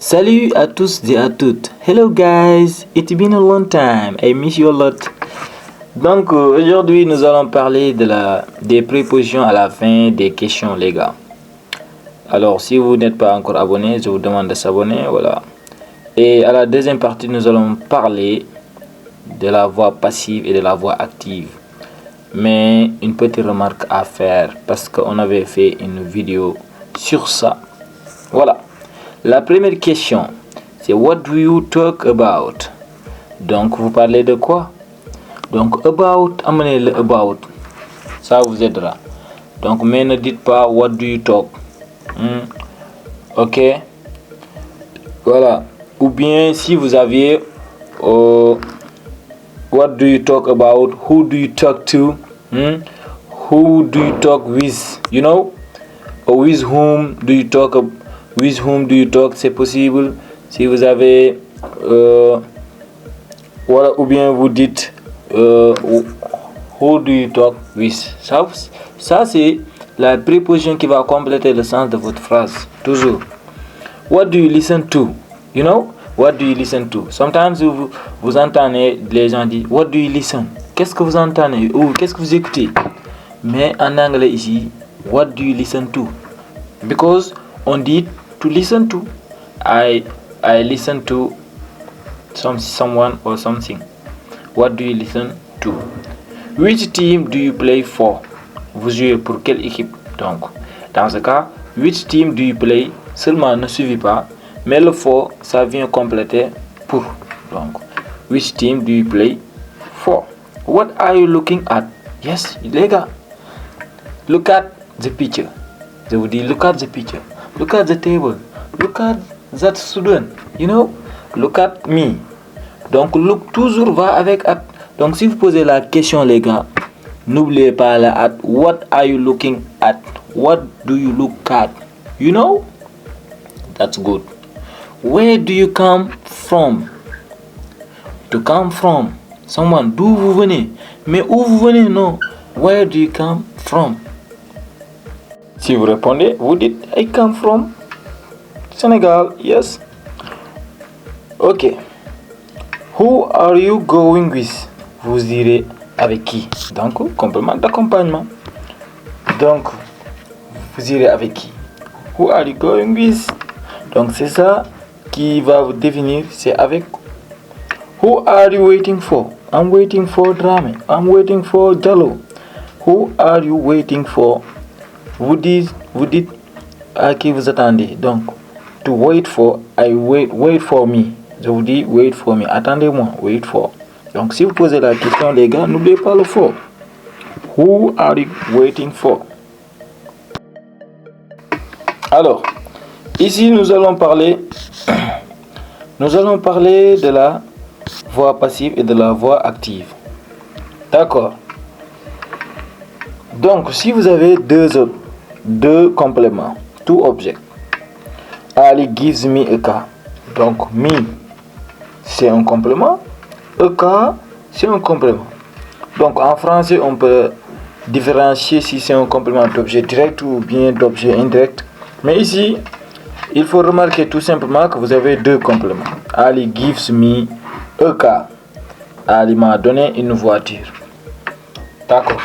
Salut à tous et à toutes. Hello guys, it's been a long time. I miss you a lot. Donc aujourd'hui nous allons parler des prépositions à la fin des questions les gars. Alors si vous n'êtes pas encore abonné, je vous demande de s'abonner, voilà. Et à la deuxième partie nous allons parler de la voix passive et de la voix active. Mais une petite remarque à faire parce qu'on avait fait une vidéo sur ça. Voilà. La première question, c'est what do you talk about? Donc vous parlez de quoi? Donc about, amenez le about. Ça vous aidera. Donc mais ne dites pas what do you talk. Ok. Voilà. Ou bien si vous aviez what do you talk about? Who do you talk to? Who do you talk with? You know? Or with whom do you talk? With whom do you talk? C'est possible. Si vous avez voilà, ou bien vous dites who do you talk with? Ça c'est la préposition qui va compléter le sens de votre phrase. Toujours. What do you listen to? You know? What do you listen to? Sometimes vous entendez les gens dire what do you listen? Qu'est-ce que vous entendez? Ou qu'est-ce que vous écoutez? Mais en anglais ici, what do you listen to? Because on dit to listen to. I listen to someone or something. What do you listen to? Which team do you play for? Vous jouez pour quelle équipe? Donc, dans ce cas, which team do you play? Seulement ne suffit pas, mais le for, ça vient compléter pour. Donc, which team do you play for? What are you looking at? Yes, les gars. Look at the picture. Je vous dis, look at the picture. Look at the table. Look at that student. You know? Look at me. Donc, look toujours va avec at. Donc, si vous posez la question, les gars, n'oubliez pas la at. What are you looking at? What do you look at? You know? That's good. Where do you come from? To come from. Someone, d'où vous venez? Mais où vous venez? Non. Where do you come from? Si vous répondez, vous dites I come from Senegal. Yes. Ok. Who are you going with? Vous irez avec qui? Donc, complément d'accompagnement. Donc, vous irez avec qui? Who are you going with? Donc, c'est ça qui va vous définir. C'est avec. Who are you waiting for? I'm waiting for Dramé. I'm waiting for Diallo. Who are you waiting for? Vous dites à qui vous attendez. Donc, to wait for, wait for me. Je vous dis, wait for me. Attendez-moi, wait for. Donc, si vous posez la question, les gars, n'oubliez pas le for. Who are you waiting for? Alors, ici, nous allons parler de la voix passive et de la voix active. D'accord. Donc, si vous avez deux compléments, two objects. Ali gives me a car. Donc, me, c'est un complément. A car, c'est un complément. Donc, en français, on peut différencier si c'est un complément d'objet direct ou bien d'objet indirect. Mais ici, il faut remarquer tout simplement que vous avez deux compléments. Ali gives me a car. Ali m'a donné une voiture. D'accord.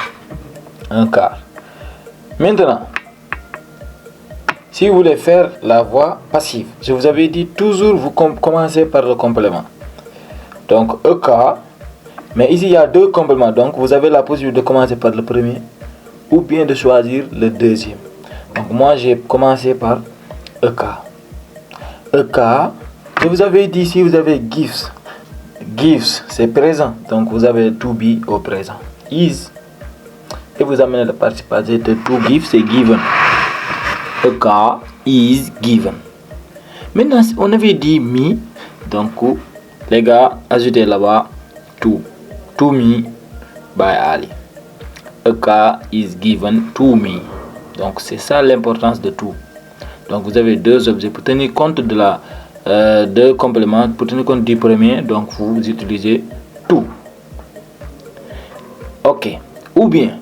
Un car. Maintenant, si vous voulez faire la voix passive, je vous avais dit toujours vous commencez par le complément. Donc, a car. Mais ici, il y a deux compléments. Donc, vous avez la possibilité de commencer par le premier ou bien de choisir le deuxième. Donc, moi, j'ai commencé par a car. A car. Je vous avais dit si vous avez gives. Gives, c'est présent. Donc, vous avez to be au présent. Is. Et vous amenez le participatif de to give, c'est given. A car is given. Maintenant, on avait dit me. Donc, les gars, ajoutez là-bas to. To me by Ali. A car is given to me. Donc, c'est ça l'importance de to. Donc, vous avez deux objets. Pour tenir compte de deux compléments, pour tenir compte du premier, donc vous utilisez to. Ok. Ou bien,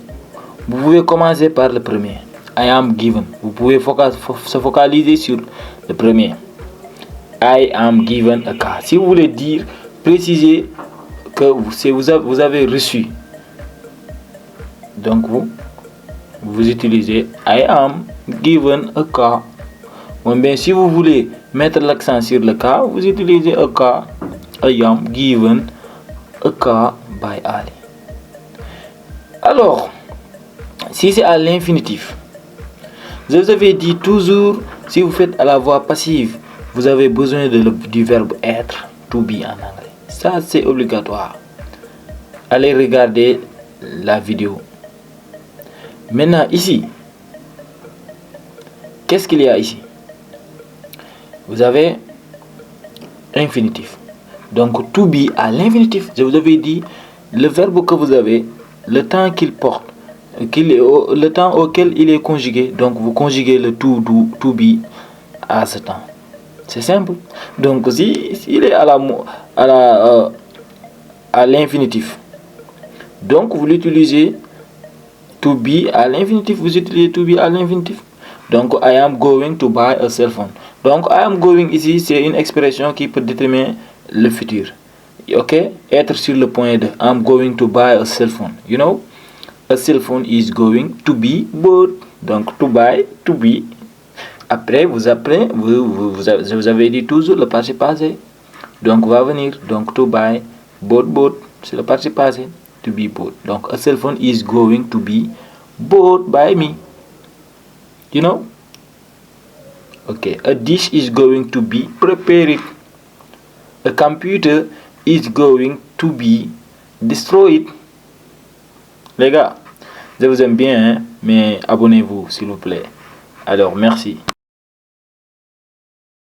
vous pouvez commencer par le premier. I am given. Vous pouvez se focaliser sur le premier. I am given a car. Si vous voulez dire, précisez que vous avez reçu. Donc vous utilisez I am given a car. Ou bien si vous voulez mettre l'accent sur le car, vous utilisez a car. I am given a car by Ali. Alors, si c'est à l'infinitif, je vous avais dit toujours, si vous faites à la voix passive, vous avez besoin du verbe être, to be en anglais. Ça, c'est obligatoire. Allez regarder la vidéo. Maintenant, ici, qu'est-ce qu'il y a ici? Vous avez infinitif. Donc, to be à l'infinitif, je vous avais dit, le verbe que vous avez, le temps qu'il porte, le temps auquel il est conjugué. Donc, vous conjuguez le to be à ce temps. C'est simple. Donc, s'il est à l'infinitif, donc vous l'utilisez to be à l'infinitif. Vous utilisez to be à l'infinitif. Donc, I am going to buy a cell phone. Donc, I am going ici, c'est une expression qui peut déterminer le futur. Ok? Être sur le point de I'm going to buy a cell phone. You know? A cell phone is going to be bought. Donc, to buy, to be. Après, vous avez dit toujours le passé passé. Donc, va venir. Donc, to buy, bought. C'est le passé passé. To be bought. Donc, a cell phone is going to be bought by me. You know? Okay. A dish is going to be prepared. A computer is going to be destroyed. Les gars, je vous aime bien, hein, mais abonnez-vous s'il vous plaît. Alors, merci.